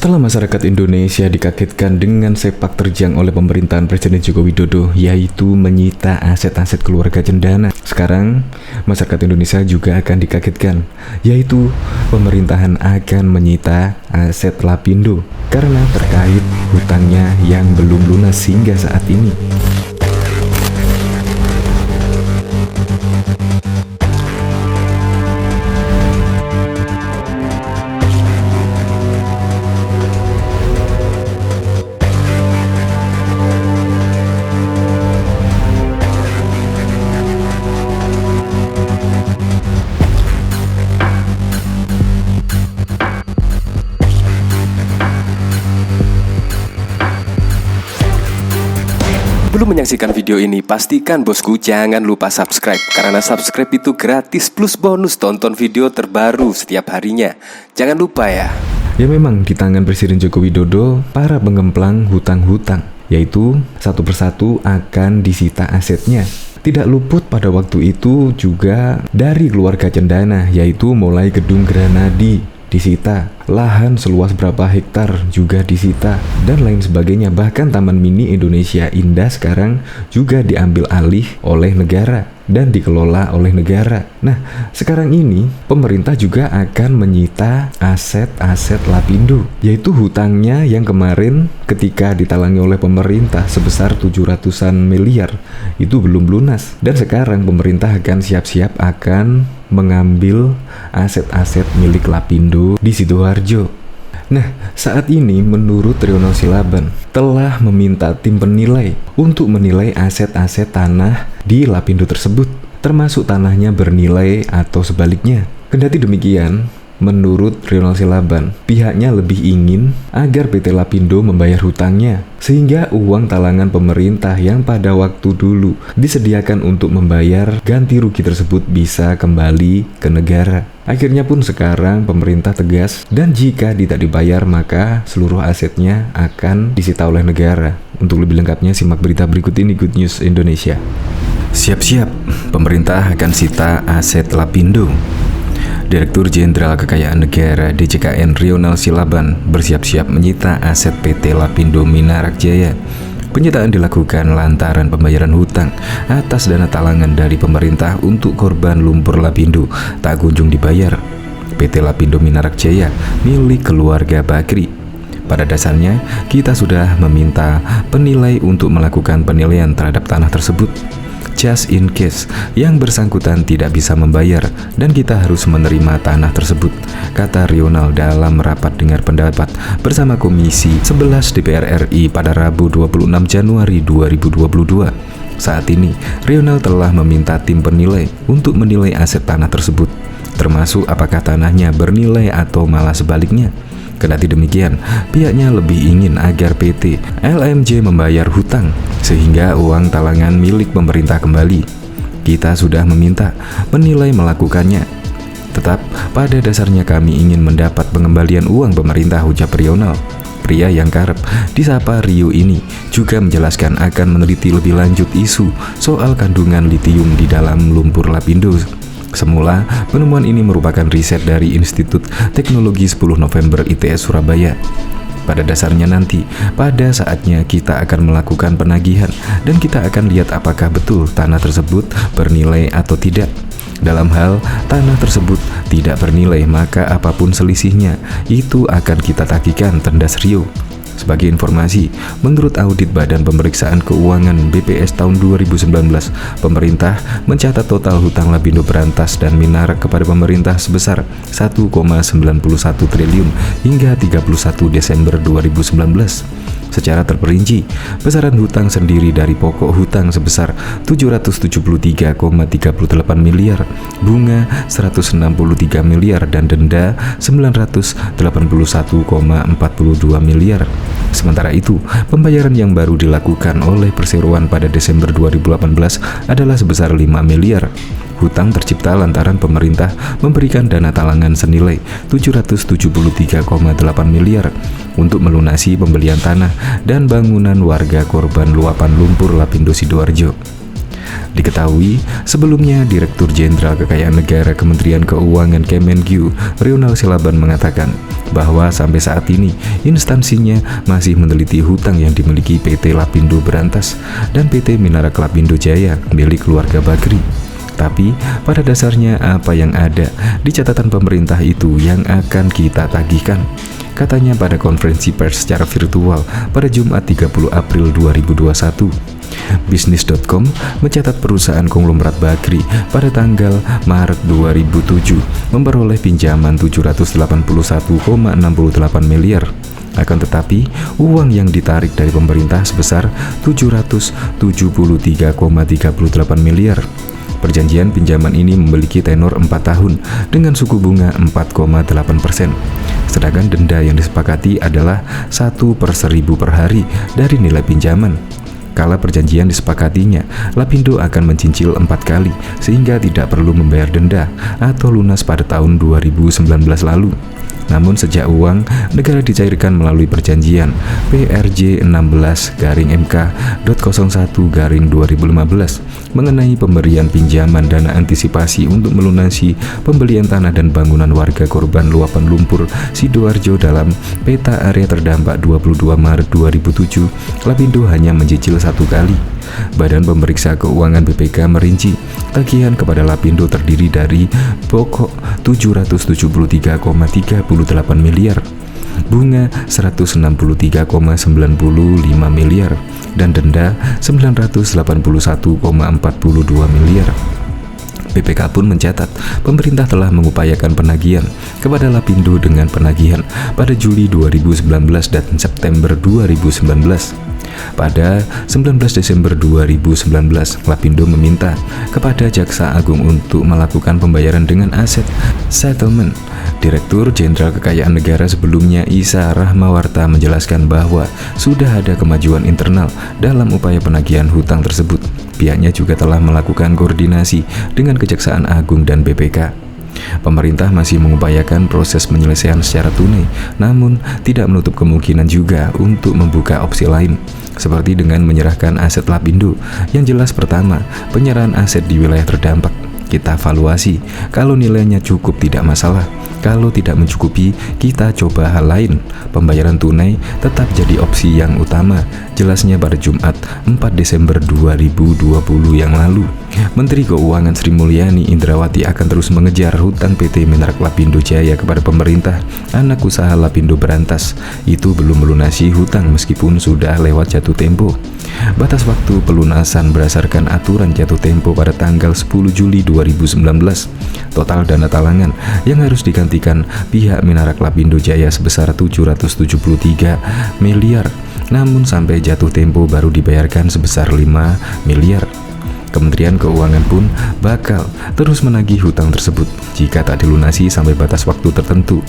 Setelah masyarakat Indonesia dikagetkan dengan sepak terjang oleh pemerintahan Presiden Joko Widodo, yaitu menyita aset-aset keluarga cendana, sekarang masyarakat Indonesia juga akan dikagetkan, yaitu pemerintahan akan menyita aset Lapindo karena terkait hutangnya yang belum lunas hingga saat ini. Sebelum menyaksikan video ini, pastikan bosku jangan lupa subscribe, karena subscribe itu gratis plus bonus tonton video terbaru setiap harinya. Jangan lupa ya. Ya memang di tangan Presiden Joko Widodo, para pengemplang hutang-hutang, yaitu satu persatu akan disita asetnya. Tidak luput pada waktu itu juga dari keluarga cendana, yaitu mulai gedung Granadi disita, lahan seluas berapa hektar juga disita, dan lain sebagainya. Bahkan Taman Mini Indonesia Indah sekarang juga diambil alih oleh negara dan dikelola oleh negara. Nah, sekarang ini pemerintah juga akan menyita aset-aset Lapindo, yaitu hutangnya yang kemarin ketika ditalangi oleh pemerintah sebesar 700-an miliar itu belum lunas, dan sekarang pemerintah akan siap-siap akan mengambil aset-aset milik Lapindo di Sidoarjo. Nah, saat ini menurut Riono Silaban telah meminta tim penilai untuk menilai aset-aset tanah di Lapindo tersebut, termasuk tanahnya bernilai atau sebaliknya. Kendati demikian, menurut Riono Silaban, pihaknya lebih ingin agar PT Lapindo membayar hutangnya, sehingga uang talangan pemerintah yang pada waktu dulu disediakan untuk membayar ganti rugi tersebut bisa kembali ke negara. Akhirnya pun sekarang pemerintah tegas, dan jika tidak dibayar maka seluruh asetnya akan disita oleh negara. Untuk lebih lengkapnya simak berita berikut ini, Good News Indonesia. Siap-siap, pemerintah akan sita aset Lapindo. Direktur Jenderal Kekayaan Negara DJKN Riono Silaban bersiap-siap menyita aset PT Lapindo Minarak Jaya. Penyitaan dilakukan lantaran pembayaran hutang atas dana talangan dari pemerintah untuk korban lumpur Lapindo tak kunjung dibayar. PT Lapindo Minarak Jaya milik keluarga Bakri. Pada dasarnya, kita sudah meminta penilai untuk melakukan penilaian terhadap tanah tersebut, just in case yang bersangkutan tidak bisa membayar dan kita harus menerima tanah tersebut, kata Rional dalam rapat dengar pendapat bersama Komisi 11 DPR RI pada Rabu 26 Januari 2022. Saat ini, Rional telah meminta tim penilai untuk menilai aset tanah tersebut, termasuk apakah tanahnya bernilai atau malah sebaliknya. Kendati demikian, pihaknya lebih ingin agar PT LMJ membayar hutang sehingga uang talangan milik pemerintah kembali. Kita sudah meminta penilai melakukannya. Tetap pada dasarnya kami ingin mendapat pengembalian uang pemerintah, ucap Rional. Pria yang kerap disapa Rio ini juga menjelaskan akan meneliti lebih lanjut isu soal kandungan litium di dalam lumpur Lapindo. Semula, penemuan ini merupakan riset dari Institut Teknologi 10 November ITS Surabaya. Pada dasarnya nanti, pada saatnya kita akan melakukan penagihan dan kita akan lihat apakah betul tanah tersebut bernilai atau tidak. Dalam hal tanah tersebut tidak bernilai, maka apapun selisihnya itu akan kita tagihkan, tendas Rio. Sebagai informasi, menurut audit Badan Pemeriksaan Keuangan BPS tahun 2019, pemerintah mencatat total hutang Lapindo Berantas dan Minarak kepada pemerintah sebesar 1,91 triliun hingga 31 Desember 2019. Secara terperinci, besaran hutang sendiri dari pokok hutang sebesar 773,38 miliar, bunga 163 miliar, dan denda 981,42 miliar. Sementara itu, pembayaran yang baru dilakukan oleh perseroan pada Desember 2018 adalah sebesar 5 miliar. Hutang tercipta lantaran pemerintah memberikan dana talangan senilai 773,8 miliar untuk melunasi pembelian tanah dan bangunan warga korban luapan lumpur Lapindo Sidoarjo. Diketahui, sebelumnya Direktur Jenderal Kekayaan Negara Kementerian Keuangan Kemenq, Ronald Silaban mengatakan bahwa sampai saat ini instansinya masih meneliti hutang yang dimiliki PT Lapindo Berantas dan PT Minarak Lapindo Jaya milik keluarga Bakri. Tapi pada dasarnya apa yang ada di catatan pemerintah itu yang akan kita tagihkan, katanya pada konferensi pers secara virtual pada Jumat 30 April 2021. Bisnis.com mencatat perusahaan konglomerat Bakri pada tanggal Maret 2007 memperoleh pinjaman 781,68 miliar. Akan tetapi, uang yang ditarik dari pemerintah sebesar 773,38 miliar. Perjanjian pinjaman ini memiliki tenor 4 tahun dengan suku bunga 4,8%. Sedangkan denda yang disepakati adalah 1/1000 per hari dari nilai pinjaman. Kala perjanjian disepakatinya, Lapindo akan mencicil 4 kali sehingga tidak perlu membayar denda atau lunas pada tahun 2019 lalu. Namun sejak uang negara dicairkan melalui perjanjian PRJ 16-MK.01-2015 mengenai pemberian pinjaman dana antisipasi untuk melunasi pembelian tanah dan bangunan warga korban luapan lumpur Sidoarjo dalam peta area terdampak 22 Maret 2007, Lapindo hanya mencicil 1 kali. Badan Pemeriksa Keuangan BPK merinci tagihan kepada Lapindo terdiri dari pokok 773,38 miliar, bunga 163,95 miliar, dan denda 981,42 miliar. BPK pun mencatat pemerintah telah mengupayakan penagihan kepada Lapindo dengan penagihan pada Juli 2019 dan September 2019. Pada 19 Desember 2019, Lapindo meminta kepada Jaksa Agung untuk melakukan pembayaran dengan aset settlement. Direktur Jenderal Kekayaan Negara sebelumnya, Isa Rahmawarta, menjelaskan bahwa sudah ada kemajuan internal dalam upaya penagihan hutang tersebut. Pihaknya juga telah melakukan koordinasi dengan Kejaksaan Agung dan BPK. Pemerintah masih mengupayakan proses penyelesaian secara tunai, namun tidak menutup kemungkinan juga untuk membuka opsi lain, seperti dengan menyerahkan aset Lapindo. Yang jelas, pertama, penyerahan aset di wilayah terdampak kita evaluasi. Kalau nilainya cukup, tidak masalah. Kalau tidak mencukupi, kita coba hal lain. Pembayaran tunai tetap jadi opsi yang utama, jelasnya pada Jumat 4 Desember 2020 yang lalu. Menteri Keuangan Sri Mulyani Indrawati akan terus mengejar hutang PT Minarak Lapindo Jaya kepada pemerintah. Anak usaha Lapindo Berantas itu belum melunasi hutang meskipun sudah lewat jatuh tempo. Batas waktu pelunasan berdasarkan aturan jatuh tempo pada tanggal 10 Juli 2019. Total dana talangan yang harus digantikan pihak Minarak Lapindo Jaya sebesar 773 miliar. Namun sampai jatuh tempo baru dibayarkan sebesar 5 miliar. Kementerian Keuangan pun bakal terus menagih hutang tersebut. Jika tak dilunasi sampai batas waktu tertentu,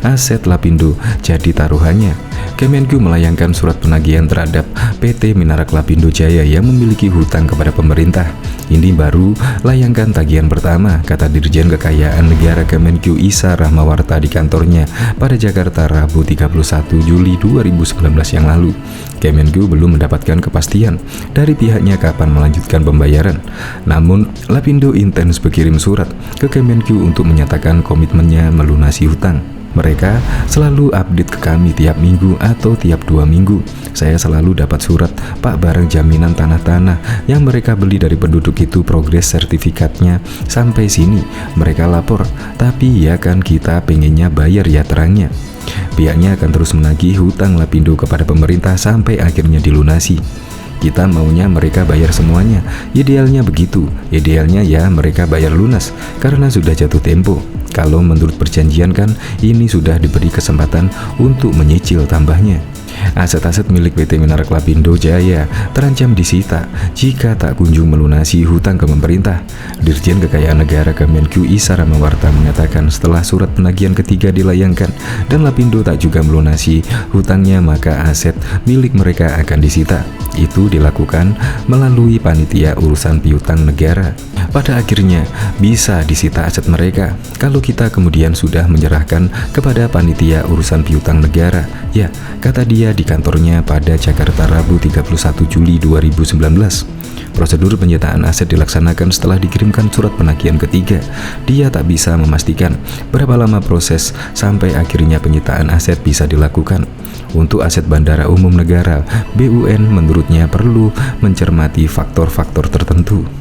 aset Lapindo jadi taruhannya. Kemenq melayangkan surat penagihan terhadap PT Minarak Lapindo Jaya yang memiliki hutang kepada pemerintah. Ini baru layangkan tagihan pertama, kata Dirjen Kekayaan Negara Kemenq Isa Rahmawarta di kantornya pada Jakarta Rabu 31 Juli 2019 yang lalu. Kemenq belum mendapatkan kepastian dari pihaknya kapan melanjutkan pembayaran. Namun, Lapindo intens berkirim surat ke Kemenq untuk menyatakan komitmennya melunasi hutang. Mereka selalu update ke kami tiap minggu atau tiap 2 minggu. Saya selalu dapat surat, Pak, barang jaminan tanah-tanah yang mereka beli dari penduduk itu progres sertifikatnya sampai sini. Mereka lapor, tapi ya kan kita pengennya bayar ya, terangnya. Pihaknya akan terus menagih hutang Lapindo kepada pemerintah sampai akhirnya dilunasi. Kita maunya mereka bayar semuanya. Idealnya begitu. Idealnya ya mereka bayar lunas karena sudah jatuh tempo. Kalau menurut perjanjian kan ini sudah diberi kesempatan untuk menyicil, tambahnya. Aset-aset milik PT Minarak Lapindo Jaya terancam disita jika tak kunjung melunasi hutang ke pemerintah. Dirjen Kekayaan Negara Kemenq Isa Rahmawarta mengatakan setelah surat penagihan ketiga dilayangkan dan Lapindo tak juga melunasi hutangnya, maka aset milik mereka akan disita. Itu dilakukan melalui Panitia Urusan Piutang Negara. Pada akhirnya bisa disita aset mereka kalau kita kemudian sudah menyerahkan kepada Panitia Urusan Piutang Negara. Ya, kata dia di kantornya pada Jakarta Rabu 31 Juli 2019. Prosedur penyitaan aset dilaksanakan setelah dikirimkan surat penagihan ketiga. Dia tak bisa memastikan berapa lama proses sampai akhirnya penyitaan aset bisa dilakukan. Untuk aset Bandara Umum Negara, BUN menurutnya perlu mencermati faktor-faktor tertentu.